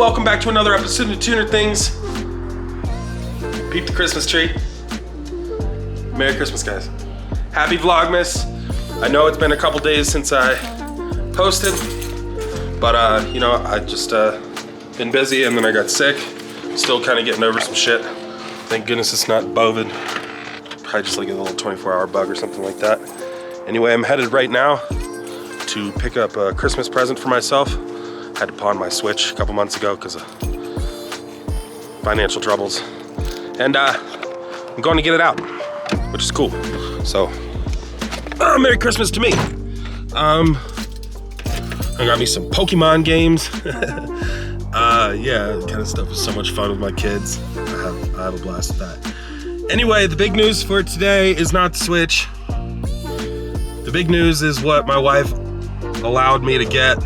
welcome back to another episode of TunerThings. Peep the Christmas tree. Merry Christmas, guys. Happy Vlogmas. I know it's been a couple days since I posted, but you know, I just been busy and then I got sick. Still kind of getting over some shit. Thank goodness it's not bovid. Probably just like a little 24-hour bug or something like that. Anyway, I'm headed right now to pick up a Christmas present for myself. Had to pawn my Switch a couple months ago because of financial troubles. And I'm going to get it out, which is cool. So, Merry Christmas to me. I got me some Pokemon games. Yeah, that kind of stuff is so much fun with my kids. I have a blast with that. Anyway, the big news for today is not the Switch. The big news is what my wife allowed me to get.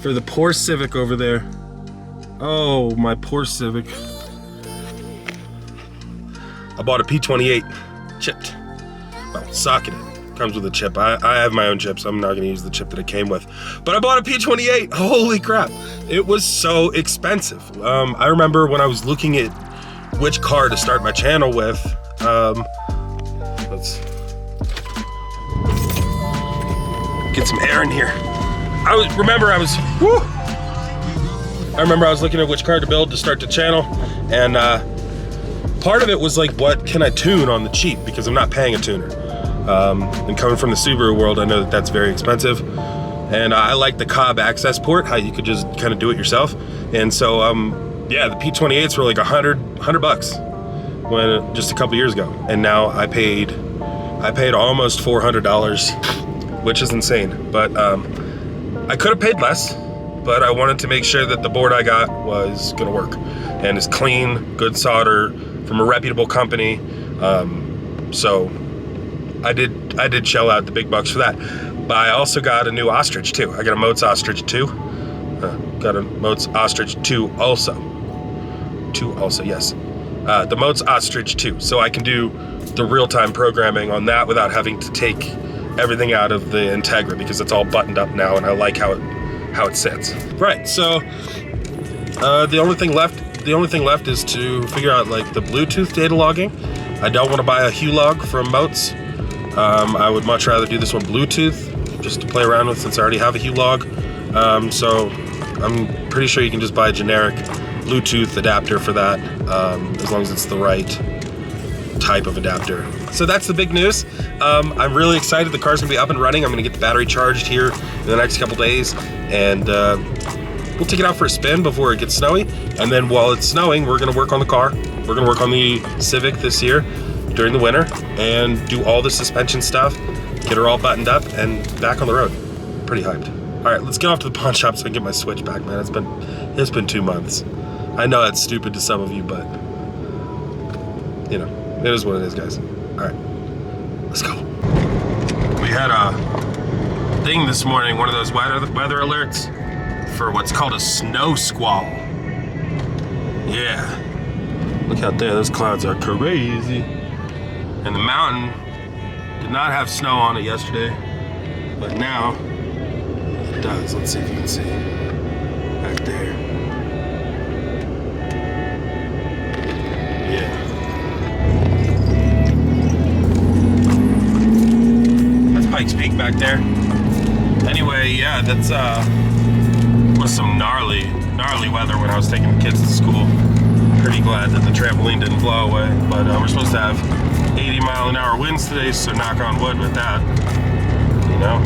For the poor Civic over there. Oh, my poor Civic. I bought a P28 chipped. Well, socketed. Comes with a chip. I have my own chip, so I'm not gonna use the chip that it came with. But I bought a P28. Holy crap. It was so expensive. I remember when I was looking at which car to start my channel with. Let's get some air in here. I remember I was looking at which car to build to start the channel, and part of it was like, what can I tune on the cheap, because I'm not paying a tuner. And coming from the Subaru world, I know that that's very expensive. And I like the Cobb access port, how you could just kind of do it yourself. And so, yeah, the P28s were like $100 bucks when just a couple years ago. And now I paid almost $400, which is insane. But I could have paid less, but I wanted to make sure that the board I got was gonna work and is clean, good solder from a reputable company. So I did shell out the big bucks for that. But I also got a new Ostrich too. I got a Motes Ostrich 2. Got a Motes Ostrich 2 also. Yes. The Motes Ostrich 2. So I can do the real-time programming on that without having to take everything out of the Integra, because it's all buttoned up now and I like how it sits. Right, so the only thing left is to figure out like the Bluetooth data logging. I don't want to buy a Hue log from Motes. I would much rather do this one Bluetooth, just to play around with, since I already have a Hue log. So I'm pretty sure you can just buy a generic Bluetooth adapter for that, as long as it's the right type of adapter. So that's the big news. I'm really excited. The car's gonna be up and running. I'm gonna get the battery charged here in the next couple days, and we'll take it out for a spin before it gets snowy. And then while it's snowing, we're gonna work on the car. We're gonna work on the Civic this year during the winter and do all the suspension stuff, get her all buttoned up and back on the road. Pretty hyped. All right, let's get off to the pawn shop so I can get my Switch back, man. It's been 2 months. I know that's stupid to some of you, but you know, it is what it is, guys. All right, let's go. We had a thing this morning, one of those weather alerts for what's called a snow squall. Yeah, look out there, those clouds are crazy. And the mountain did not have snow on it yesterday, but now it does. Let's see if you can see back there. Yeah. Pikes Peak back there. Anyway, yeah, that's was some gnarly weather when I was taking the kids to school. Pretty glad that the trampoline didn't blow away, but we're supposed to have 80-mile-an-hour winds today, so knock on wood with that, you know.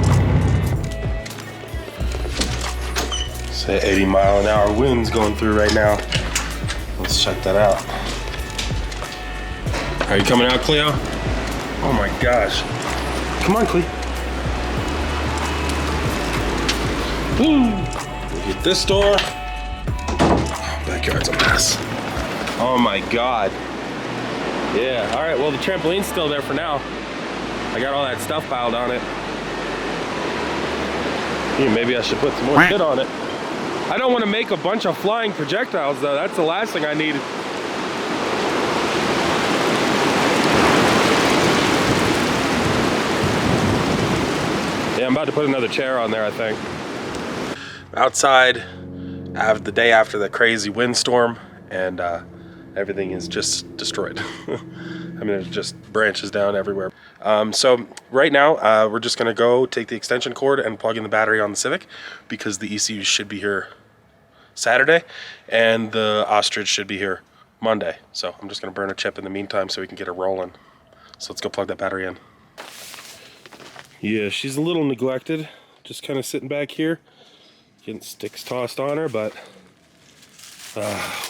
Say 80-mile-an-hour winds going through right now. Let's check that out. Are you coming out, Cleo? Oh my gosh. Come on, Cleo. Woo! We'll get this door. Oh, backyard's a mess. Oh my God. Yeah, all right, well, the trampoline's still there for now. I got all that stuff piled on it. Maybe I should put some more shit on it. I don't want to make a bunch of flying projectiles, though. That's the last thing I need. Yeah, I'm about to put another chair on there, I think. outside the day after the crazy windstorm, and everything is just destroyed. I mean, there's just branches down everywhere. So right now, we're just gonna go take the extension cord and plug in the battery on the Civic, because the ECU should be here Saturday, and the ostrich should be here Monday. So I'm just gonna burn a chip in the meantime so we can get it rolling. So let's go plug that battery in. Yeah, she's a little neglected, just kind of sitting back here, getting sticks tossed on her, but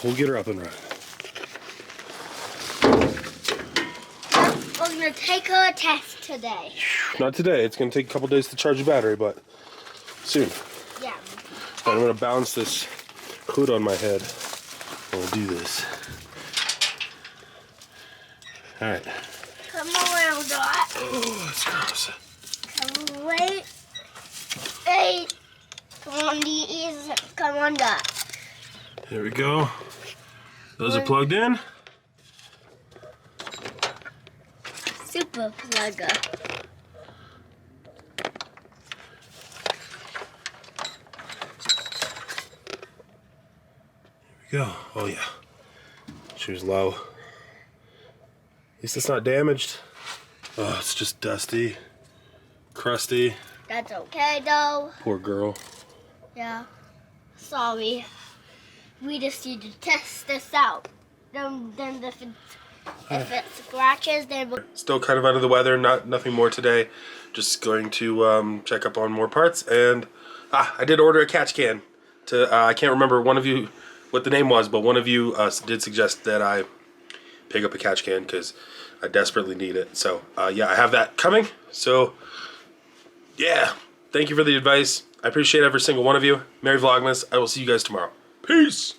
we'll get her up and running. We're gonna take her a test today. Not today. It's gonna take a couple days to charge the battery, but soon. Yeah. And I'm gonna balance this hood on my head. And we'll do this. All right. Come around, Dot. Oh, that's gross. Wait. Hey. Come on, these. Come on, Dot. There we go. Those are plugged in. Super plugger. There we go. Oh yeah. She was low. At least it's not damaged. Oh, it's just dusty, crusty. That's okay, though. Poor girl. Yeah. Sorry. We just need to test this out. Then if it scratches, then we'll... Still kind of under the weather. Nothing more today. Just going to check up on more parts. And I did order a catch can. I can't remember one of you what the name was, but one of you did suggest that I pick up a catch can because I desperately need it. So yeah, I have that coming. So yeah, thank you for the advice. I appreciate every single one of you. Merry Vlogmas. I will see you guys tomorrow. Peace.